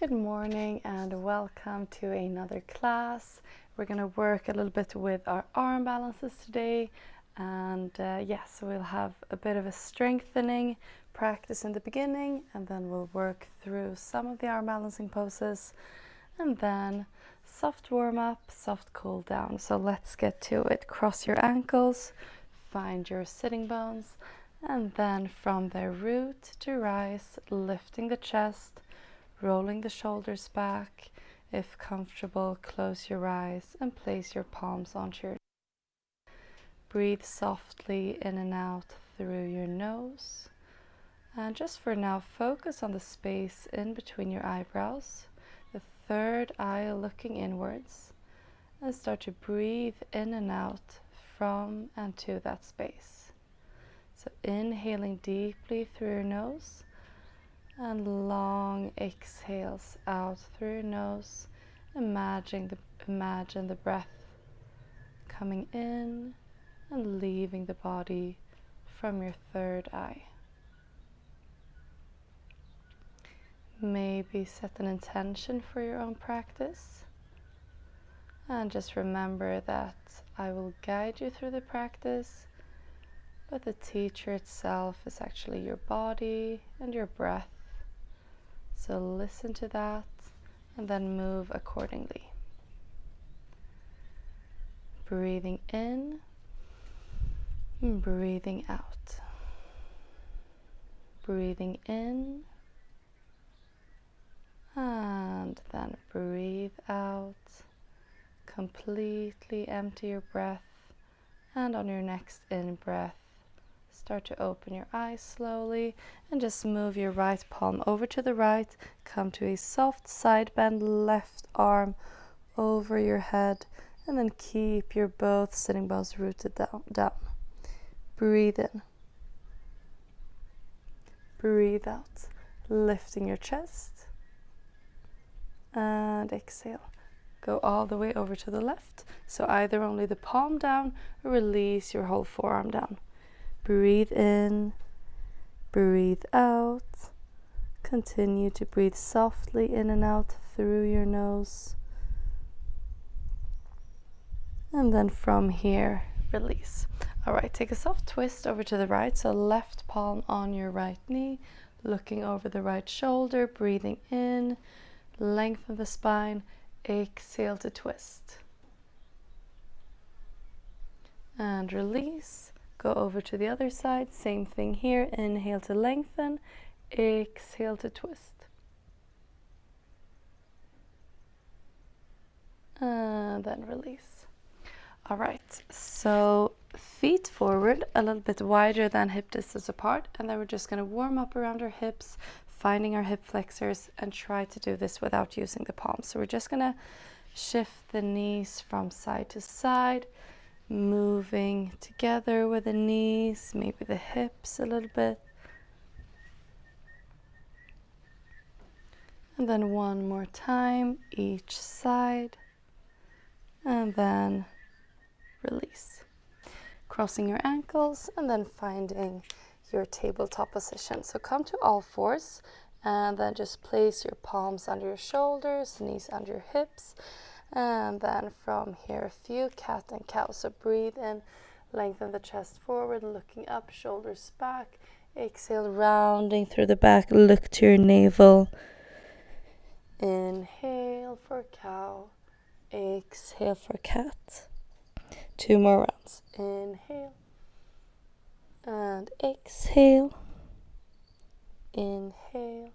Good morning and welcome to another class. We're going to work a little bit with our arm balances today, and so we'll have a bit of a strengthening practice in the beginning, and then we'll work through some of the arm balancing poses, and then soft warm up, soft cool down. So let's get to it. Cross your ankles, find your sitting bones, and then from there root to rise, lifting the chest, rolling the shoulders back. If comfortable, close your eyes and place your palms onto your chest. Breathe softly in and out through your nose. And just for now, focus on the space in between your eyebrows, the third eye looking inwards, and start to breathe in and out from and to that space. So inhaling deeply through your nose, and long exhales out through your nose. Imagine the breath coming in and leaving the body from your third eye. Maybe set an intention for your own practice. And just remember that I will guide you through the practice, but the teacher itself is actually your body and your breath. So listen to that and then move accordingly. Breathing in and breathing out. Breathing in and then breathe out. Completely empty your breath, and on your next in-breath, start to open your eyes slowly and just move your right palm over to the right. Come to a soft side bend, left arm over your head, and then keep your both sitting bones rooted down. Breathe in. Breathe out, lifting your chest. And exhale. Go all the way over to the left. So either only the palm down or release your whole forearm down. Breathe in, breathe out. Continue to breathe softly in and out through your nose. And then from here, release. All right, take a soft twist over to the right. So left palm on your right knee, looking over the right shoulder, breathing in, lengthen the spine, exhale to twist. And release. Go over to the other side, same thing here. Inhale to lengthen, exhale to twist. And then release. All right, so feet forward, a little bit wider than hip distance apart, and then we're just going to warm up around our hips, finding our hip flexors, and try to do this without using the palms. So we're just going to shift the knees from side to side, moving together with the knees, maybe the hips a little bit. And then one more time, each side. And then release. Crossing your ankles and then finding your tabletop position. So come to all fours and then just place your palms under your shoulders, knees under your hips. And then from here, a few cat and cow. So breathe in, lengthen the chest forward, looking up, shoulders back. Exhale, rounding through the back, look to your navel. Inhale for cow, exhale for cat. 2 more rounds. Inhale and exhale. Inhale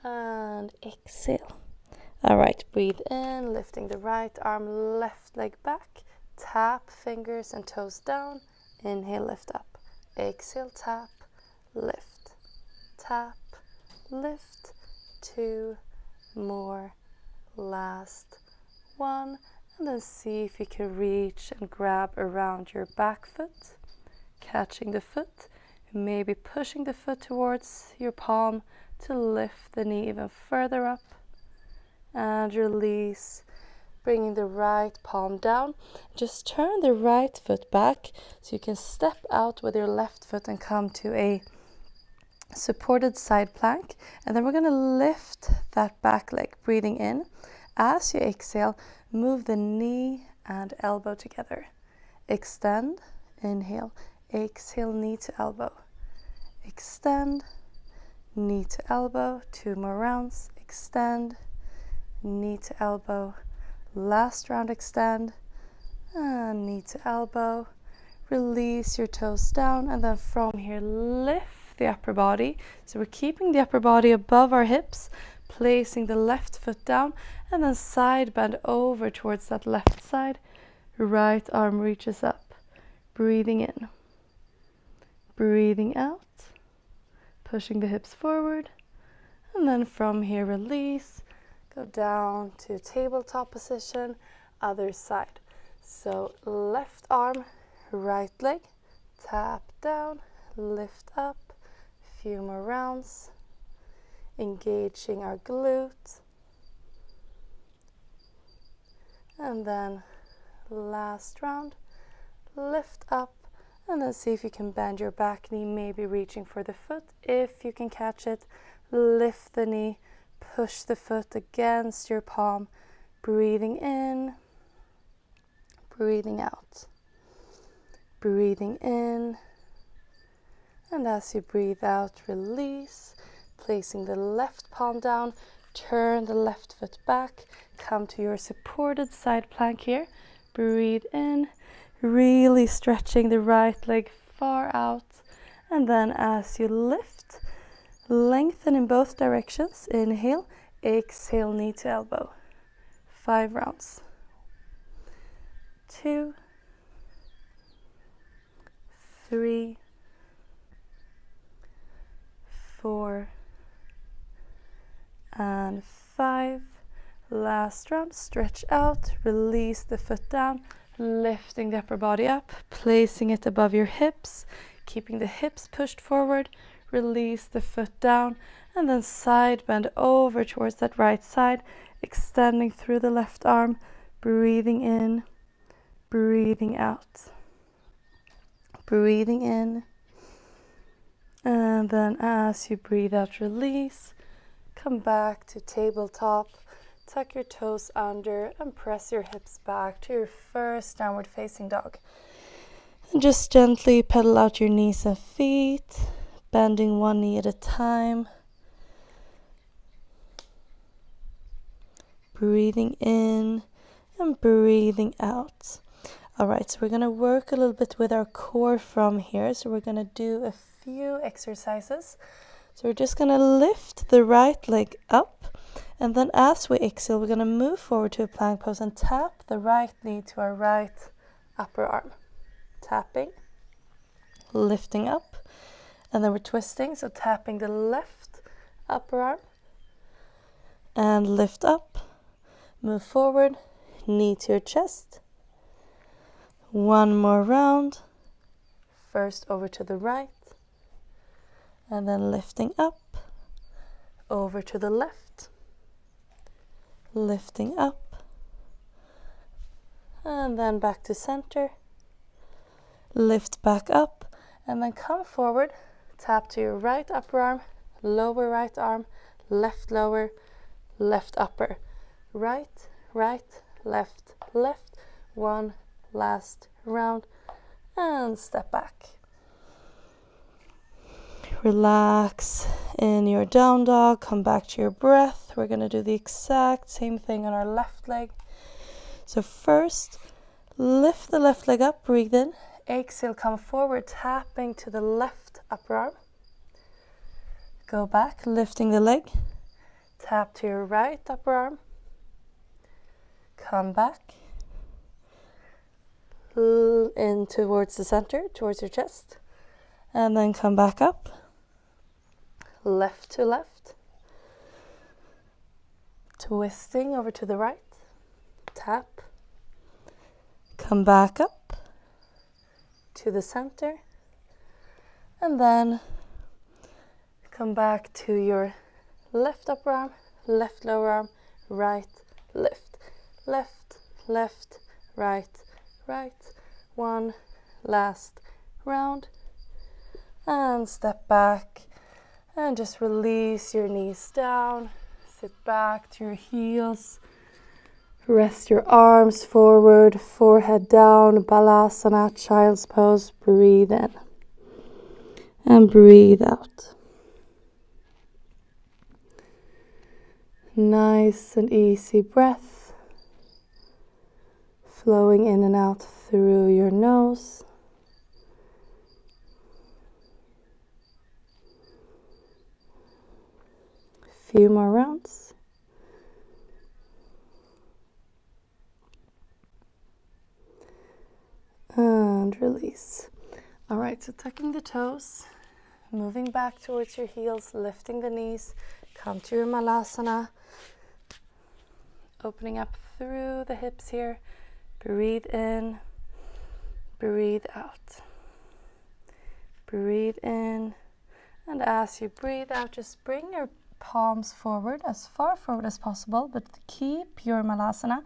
and exhale. All right, breathe in, lifting the right arm, left leg back. Tap fingers and toes down. Inhale, lift up. Exhale, tap, lift. Tap, lift. 2 more. Last 1. And then see if you can reach and grab around your back foot, catching the foot, maybe pushing the foot towards your palm to lift the knee even further up. And release, bringing the right palm down. Just turn the right foot back so you can step out with your left foot and come to a supported side plank, and then we're going to lift that back leg, breathing in. As you exhale, move the knee and elbow together. Extend, inhale, exhale, knee to elbow. Extend, knee to elbow, 2 more rounds. Extend, knee to elbow. Last round, extend, and knee to elbow. Release your toes down, and then from here, lift the upper body. So we're keeping the upper body above our hips, placing the left foot down, and then side bend over towards that left side. Right arm reaches up. Breathing in. Breathing out. Pushing the hips forward. And then from here, release. Go down to tabletop position, other side. So left arm, right leg, tap down, lift up, few more rounds, engaging our glute, and then last round, lift up, and then see if you can bend your back knee, maybe reaching for the foot. If you can catch it, lift the knee, push the foot against your palm, breathing in, breathing out. Breathing in, and as you breathe out, release, placing the left palm down, turn the left foot back, come to your supported side plank here. Breathe in, really stretching the right leg far out, and then as you lift, lengthen in both directions. Inhale, exhale, knee to elbow. 5 rounds. 2, 3, 4, and 5. Last round, stretch out, release the foot down, lifting the upper body up, placing it above your hips, keeping the hips pushed forward, release the foot down, and then side bend over towards that right side, extending through the left arm, breathing in, breathing out. Breathing in, and then as you breathe out, release. Come back to tabletop, tuck your toes under, and press your hips back to your first downward facing dog. And just gently pedal out your knees and feet, bending one knee at a time. Breathing in and breathing out. All right, so we're going to work a little bit with our core from here. So we're going to do a few exercises. So we're just going to lift the right leg up. And then as we exhale, we're going to move forward to a plank pose and tap the right knee to our right upper arm. Tapping, lifting up. And then we're twisting, so tapping the left upper arm. And lift up. Move forward, knee to your chest. One more round. First over to the right, and then lifting up, over to the left, lifting up, and then back to center, lift back up, and then come forward, tap to your right upper arm, lower right arm, left lower, left upper, right, right, left, left, one last round, and step back. Relax in your down dog, come back to your breath. We're going to do the exact same thing on our left leg. So first, lift the left leg up, breathe in, exhale, come forward, tapping to the left upper arm. Go back, lifting the leg, tap to your right upper arm, come back, in towards the center, towards your chest, and then come back up, left to left, twisting over to the right, tap, come back up to the center, and then come back to your left upper arm, left lower arm, right, lift, left, left, right, right. One last round, and step back, And just release your knees down. Sit back to your heels. Rest your arms forward, forehead down, Balasana, child's pose. Breathe in and breathe out. Nice and easy breath, flowing in and out through your nose. Few more rounds. And release. All right, so tucking the toes, moving back towards your heels, lifting the knees, come to your Malasana, opening up through the hips here. Breathe in, breathe out. Breathe in, and as you breathe out, just bring your palms forward, as far forward as possible, but keep your Malasana.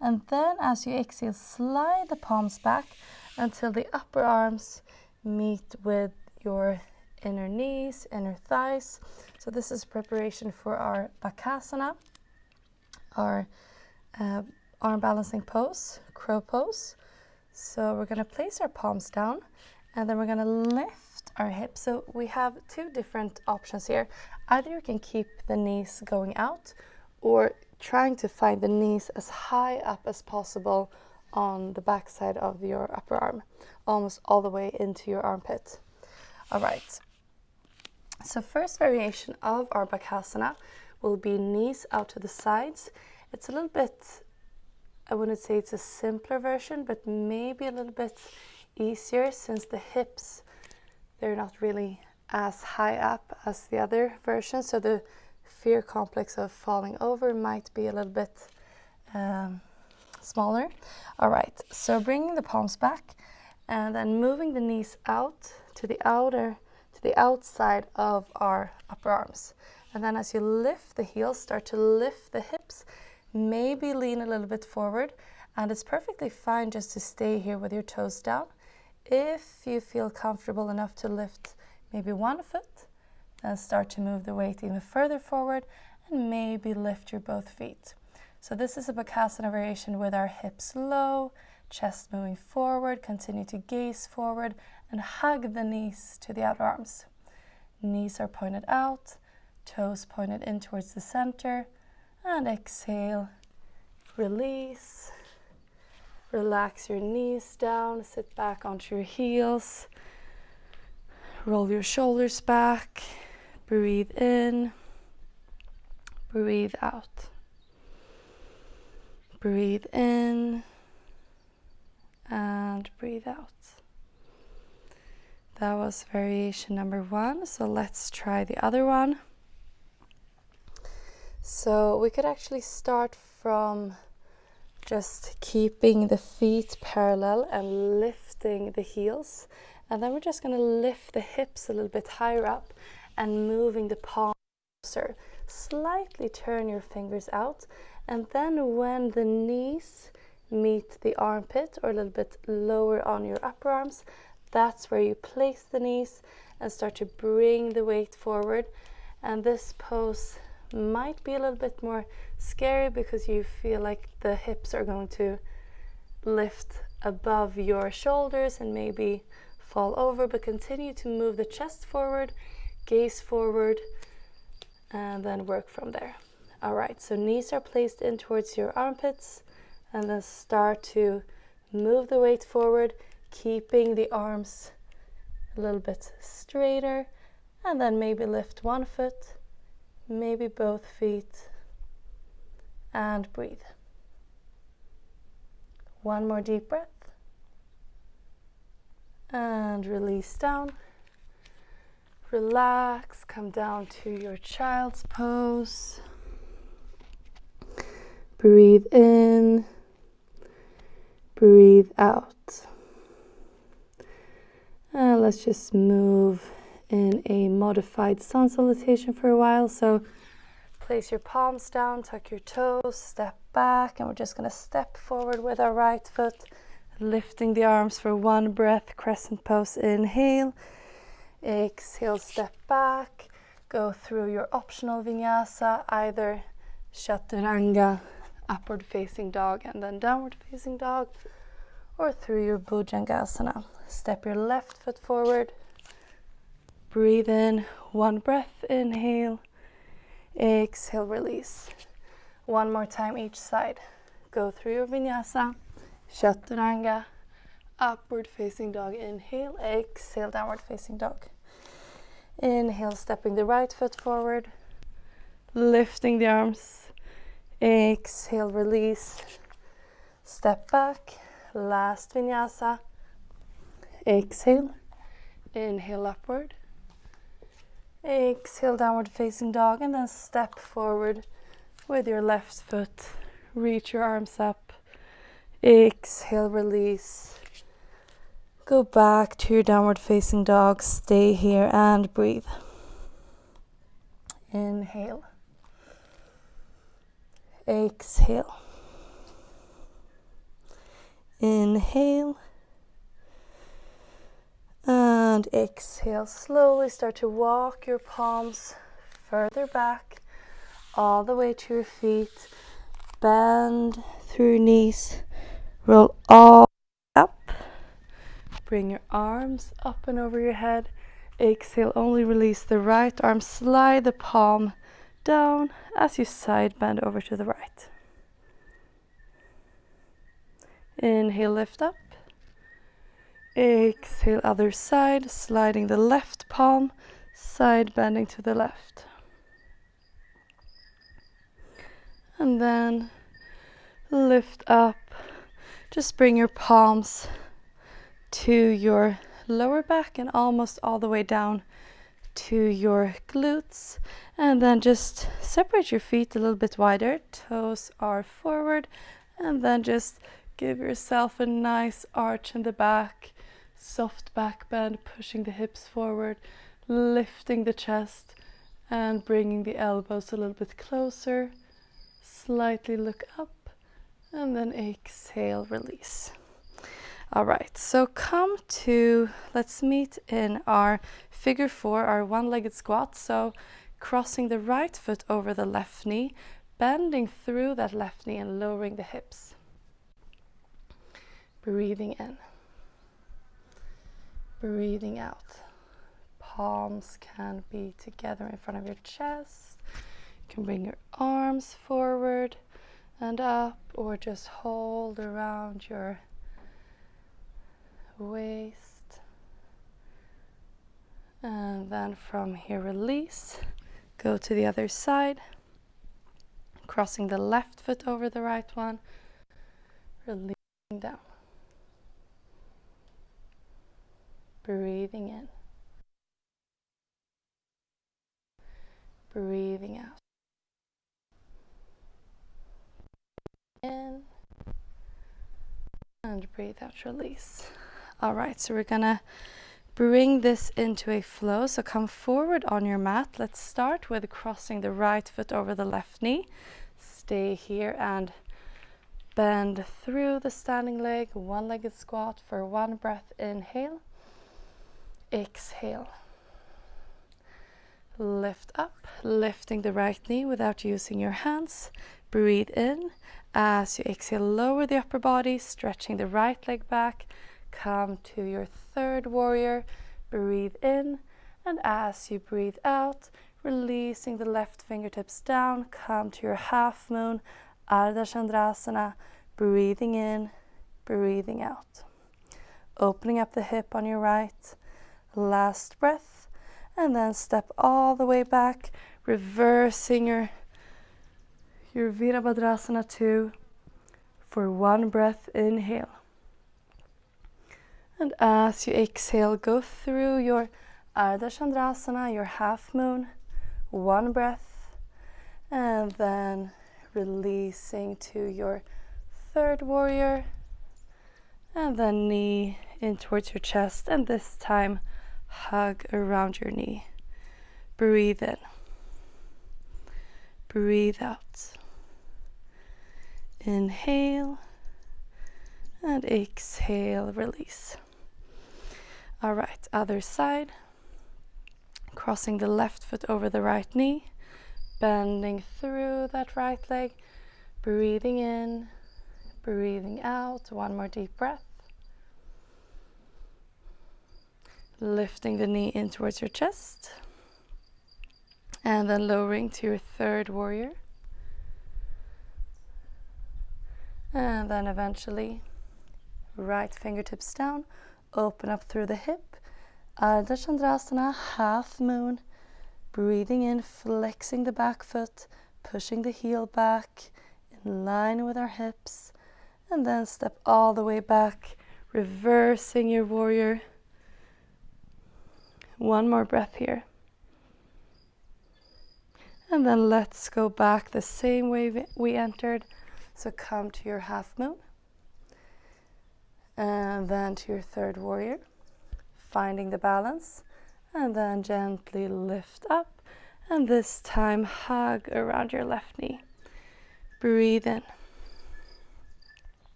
And then as you exhale, slide the palms back until the upper arms meet with your inner knees, inner thighs. So this is preparation for our Bakasana, our arm balancing pose, crow pose. So we're going to place our palms down and then we're going to lift our hips. So we have two different options here. Either you can keep the knees going out or trying to find the knees as high up as possible on the back side of your upper arm, almost all the way into your armpit. All right. So first variation of our Bakasana will be knees out to the sides. It's a little bit, I wouldn't say it's a simpler version, but maybe a little bit easier since the hips, they're not really as high up as the other version. So the fear complex of falling over might be a little bit smaller. All right, so bringing the palms back and then moving the knees out to the outside of our upper arms. And then as you lift the heels, start to lift the hips, maybe lean a little bit forward, and it's perfectly fine just to stay here with your toes down. If you feel comfortable enough to lift maybe one foot, then start to move the weight even further forward and maybe lift your both feet. So this is a Bakasana variation with our hips low, chest moving forward, continue to gaze forward and hug the knees to the outer arms. Knees are pointed out, toes pointed in towards the center, and exhale, release. Relax your knees down, sit back onto your heels, roll your shoulders back, breathe in, breathe out. Breathe in and breathe out. That was variation number 1, so let's try the other one. So we could actually start from just keeping the feet parallel and lifting the heels, and then we're just going to lift the hips a little bit higher up and moving the palms closer. Slightly turn your fingers out, and then when the knees meet the armpit or a little bit lower on your upper arms, that's where you place the knees and start to bring the weight forward. And this pose might be a little bit more scary because you feel like the hips are going to lift above your shoulders and maybe fall over, but continue to move the chest forward, gaze forward, and then work from there. All right, so knees are placed in towards your armpits, and then start to move the weight forward, keeping the arms a little bit straighter, and then maybe lift one foot, maybe both feet, and breathe. One more deep breath, and release down. Relax, come down to your child's pose. Breathe in, breathe out. And let's just move in a modified sun salutation for a while. So place your palms down, tuck your toes, step back, and we're just going to step forward with our right foot, lifting the arms for one breath, crescent pose. Inhale, exhale, step back, go through your optional vinyasa, either chaturanga, upward facing dog and then downward facing dog, or through your bhujangasana. Step your left foot forward, breathe in, one breath, inhale, exhale, release. One more time each side. Go through your vinyasa, chaturanga, upward facing dog, inhale, exhale, downward facing dog. Inhale, stepping the right foot forward, lifting the arms, exhale, release, step back, last vinyasa, exhale, inhale upward, exhale, downward facing dog, and then step forward with your left foot, reach your arms up, exhale, release, go back to your downward facing dog, stay here and breathe. Inhale, exhale, inhale, and exhale. Slowly start to walk your palms further back, all the way to your feet. Bend through your knees, roll all up, bring your arms up and over your head. Exhale, only release the right arm, slide the palm down as you side bend over to the right. Inhale, lift up. Exhale, other side, sliding the left palm, side bending to the left. And then lift up. Just bring your palms to your lower back and almost all the way down to your glutes. And then just separate your feet a little bit wider. Toes are forward. And then just give yourself a nice arch in the back. Soft back bend, pushing the hips forward, lifting the chest and bringing the elbows a little bit closer. Slightly look up and then exhale, release. All right, so let's meet in our figure 4, our one-legged squat. So crossing the right foot over the left knee, bending through that left knee and lowering the hips. Breathing in. Breathing out. Palms can be together in front of your chest. You can bring your arms forward and up, or just hold around your waist. And then from here, release. Go to the other side. Crossing the left foot over the right one. Releasing down. Breathing in. Breathing out. In. And breathe out, release. All right, so we're gonna bring this into a flow. So come forward on your mat. Let's start with crossing the right foot over the left knee. Stay here and bend through the standing leg. One-legged squat for one breath. Inhale. Exhale. Lift up, lifting the right knee without using your hands. Breathe in. As you exhale, lower the upper body, stretching the right leg back. Come to your third warrior. Breathe in. And as you breathe out, releasing the left fingertips down. Come to your half moon, Ardha Chandrasana. Breathing in, breathing out. Opening up the hip on your right. Last breath, and then step all the way back, reversing your Virabhadrasana 2 for one breath. Inhale. And as you exhale, go through your Ardha Chandrasana, your half moon, one breath, and then releasing to your third warrior, and then knee in towards your chest, and this time hug around your knee. Breathe in. Breathe out. Inhale and exhale, release. All right, other side. Crossing the left foot over the right knee, bending through that right leg, breathing in, breathing out. One more deep breath. Lifting the knee in towards your chest, and then lowering to your third warrior. And then eventually, right fingertips down, open up through the hip. Ardha Chandrasana, half moon. Breathing in, flexing the back foot, pushing the heel back in line with our hips. And then step all the way back, reversing your warrior. One more breath here. And then let's go back the same way we entered. So come to your half moon. And then to your third warrior. Finding the balance. And then gently lift up. And this time hug around your left knee. Breathe in.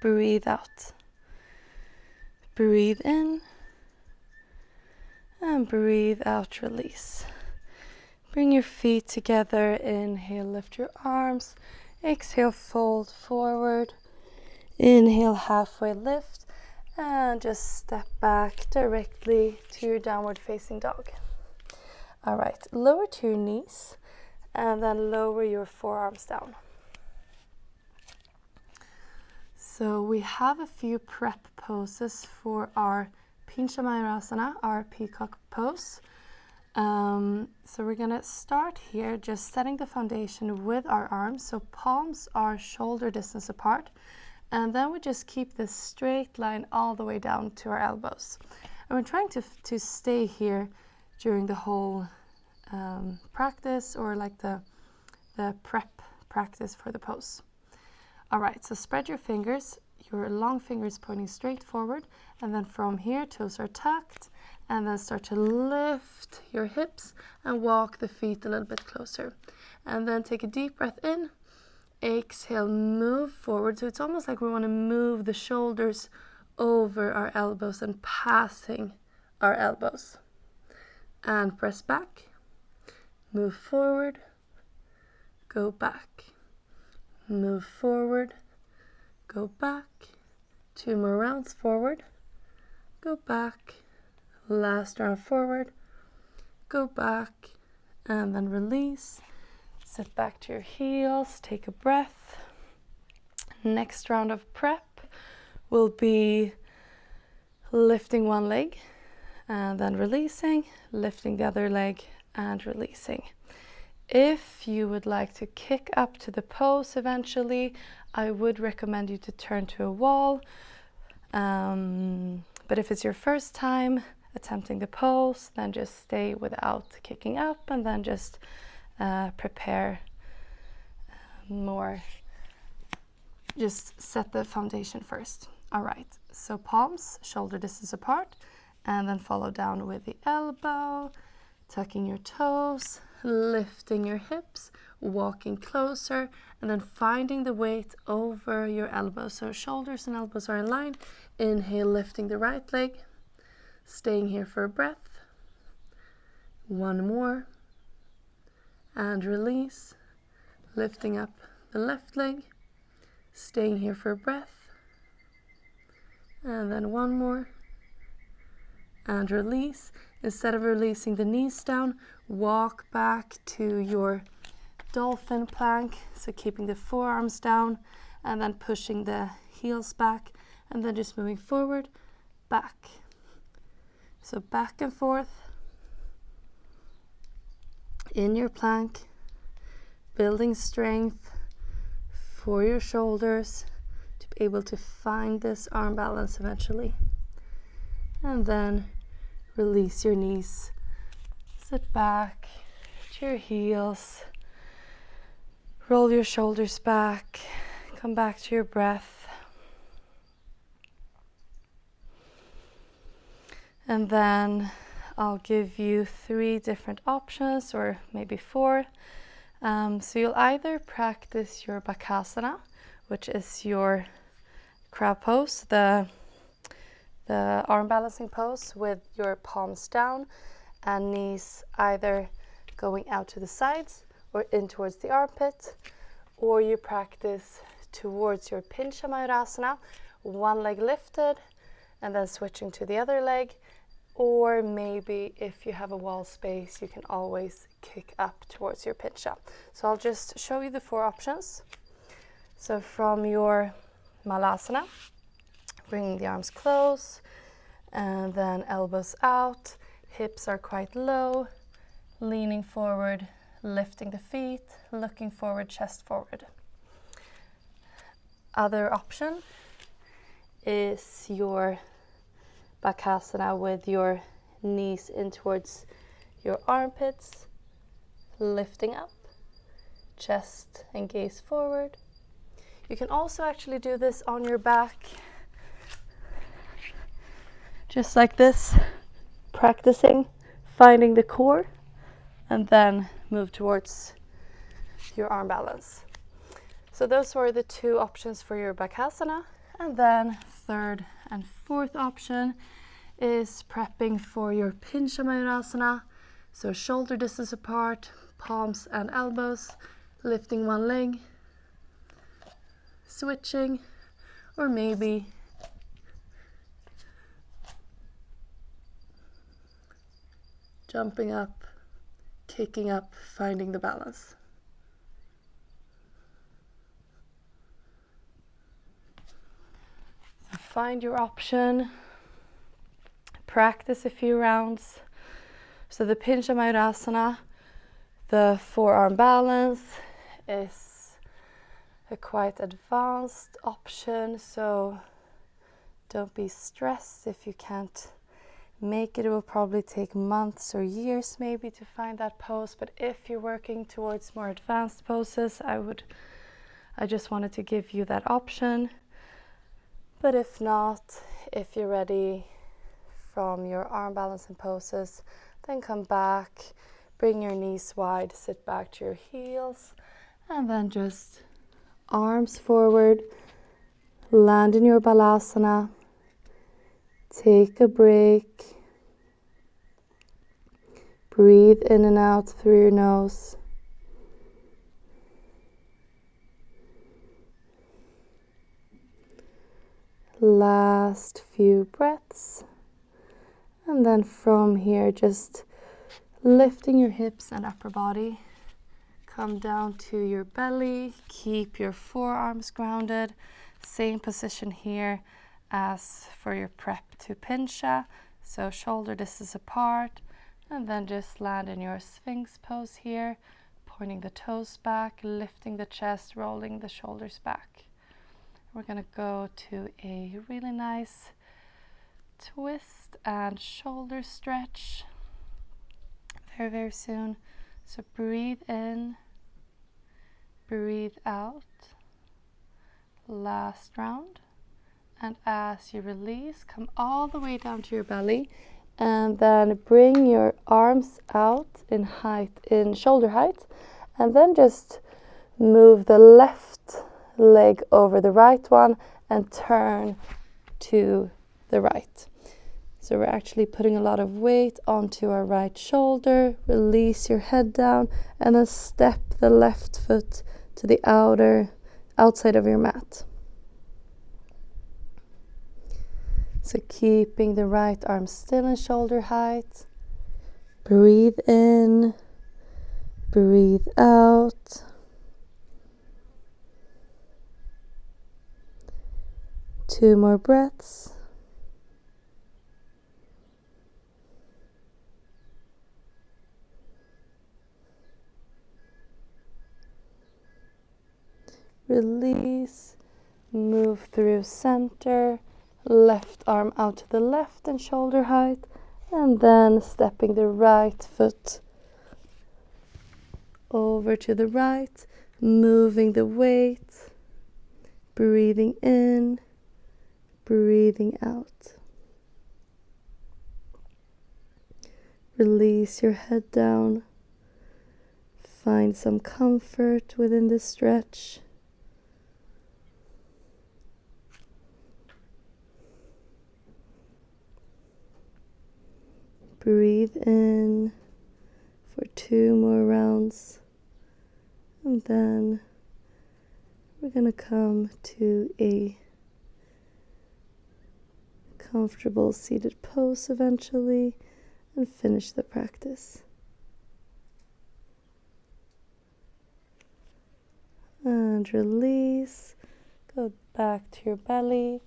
Breathe out. Breathe in. And breathe out, release. Bring your feet together. Inhale, lift your arms. Exhale, fold forward. Inhale, halfway lift. And just step back directly to your downward facing dog. All right, lower to your knees and then lower your forearms down. So we have a few prep poses for our Pincha Mayurasana, our peacock pose. So we're gonna start here just setting the foundation with our arms. So palms are shoulder distance apart. And then we just keep this straight line all the way down to our elbows. And we're trying to stay here during the whole practice, or like the prep practice for the pose. All right, so spread your fingers, your long fingers pointing straight forward. And then from here, toes are tucked. And then start to lift your hips and walk the feet a little bit closer. And then take a deep breath in. Exhale, move forward. So it's almost like we want to move the shoulders over our elbows and passing our elbows. And press back. Move forward. Go back. Move forward. Go back. 2 more rounds forward. Go back. Last round forward. Go back. And then release. Sit back to your heels, take a breath. Next round of prep will be lifting one leg and then releasing, lifting the other leg and releasing. If you would like to kick up to the pose eventually, I would recommend you to turn to a wall. But if it's your first time attempting the pose, then just stay without kicking up and then just prepare more. Just set the foundation first. All right, so palms shoulder distance apart, and then follow down with the elbow, tucking your toes, lifting your hips, walking closer, and then finding the weight over your elbows. So shoulders and elbows are in line. Inhale, lifting the right leg, staying here for a breath. One more. And release, lifting up the left leg, staying here for a breath. And then one more. And release. Instead of releasing the knees down, walk back to your dolphin plank. So keeping the forearms down and then pushing the heels back and then just moving forward, back. So back and forth. In your plank, building strength for your shoulders to be able to find this arm balance eventually. And then release your knees. Sit back to your heels. Roll your shoulders back. Come back to your breath. And then I'll give you 3 different options, or maybe 4. So you'll either practice your Bakasana, which is your crab pose, the arm balancing pose with your palms down, and knees either going out to the sides or in towards the armpit, or you practice towards your Pincha Mayurasana, one leg lifted and then switching to the other leg, or maybe if you have a wall space you can always kick up towards your Pincha. So I'll just show you the 4 options. So from your Malasana, bringing the arms close and then elbows out, hips are quite low, leaning forward, lifting the feet, looking forward, chest forward. Other option is your Bakasana with your knees in towards your armpits, lifting up, chest and gaze forward. You can also actually do this on your back, just like this, practicing, finding the core, and then move towards your arm balance. So those were the 2 options for your Bakasana. And then 3rd and 4th option is prepping for your Pincha Mayurasana. So shoulder distance apart, palms and elbows, lifting one leg, switching, or maybe jumping up, kicking up, finding the balance. So find your option, practice a few rounds. So the Pincha Mayurasana, the forearm balance, is a quite advanced option, so don't be stressed if you can't make it. It will probably take months or years maybe to find that pose, but if you're working towards more advanced poses, I just wanted to give you that option. But if not, if you're ready from your arm balance and poses, then come back, bring your knees wide, sit back to your heels, and then just arms forward, land in your Balasana, take a break, breathe in and out through your nose. Last few breaths, and then from here just lifting your hips and upper body, come down to your belly, keep your forearms grounded, same position here as for your prep to Pincha, so shoulder distance apart, and then just land in your Sphinx pose here, pointing the toes back, lifting the chest, rolling the shoulders back. We're going to go to a really nice twist and shoulder stretch very, very soon. So breathe in, breathe out. Last round. And as you release, come all the way down to your belly, and then bring your arms out in height, in shoulder height, and then just move the left leg over the right one and turn to the right. So we're actually putting a lot of weight onto our right shoulder. Release your head down and then step the left foot to the outside of your mat. So keeping the right arm still in shoulder height. Breathe in, breathe out. Two more breaths. Release, move through center, left arm out to the left in shoulder height, and then stepping the right foot over to the right, moving the weight, breathing in, breathing out. Release your head down. Find some comfort within this stretch. Breathe in for 2 more rounds. And then we're going to come to a comfortable seated pose eventually and finish the practice. And release. Go back to your belly.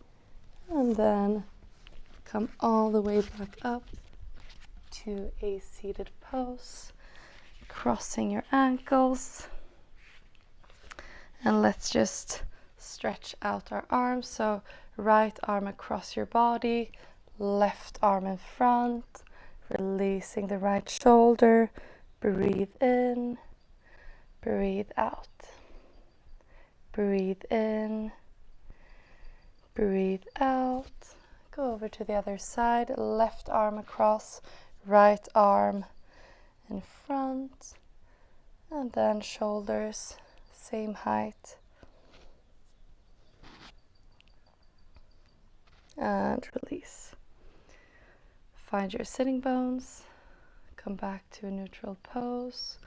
And then come all the way back up to a seated pose. Crossing your ankles. And let's just stretch out our arms. So right arm across your body, left arm in front, releasing the right shoulder. Breathe in, breathe out. Breathe in, breathe out. Go over to the other side, left arm across, right arm in front, and then shoulders same height. And release. Find your sitting bones. Come back to a neutral pose,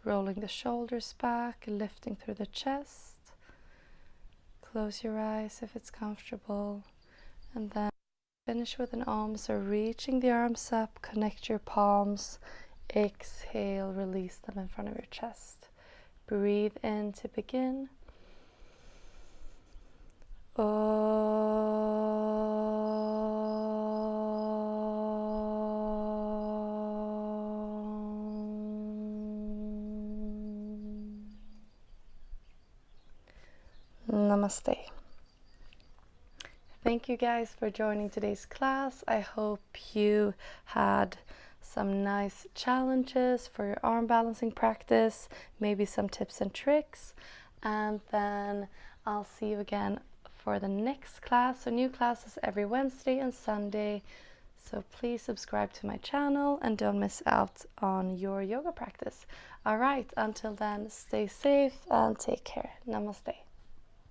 rolling the shoulders back, lifting through the chest. Close your eyes if it's comfortable, and then finish with an Om. So reaching the arms up, connect your palms, exhale, release them in front of your chest. Breathe in to begin. Namaste. Thank you guys for joining today's class. I hope you had some nice challenges for your arm balancing practice, maybe some tips and tricks, and then I'll see you again for the next class. So new classes every Wednesday and Sunday. So please subscribe to my channel and don't miss out on your yoga practice. All right, until then, stay safe and take care. Namaste.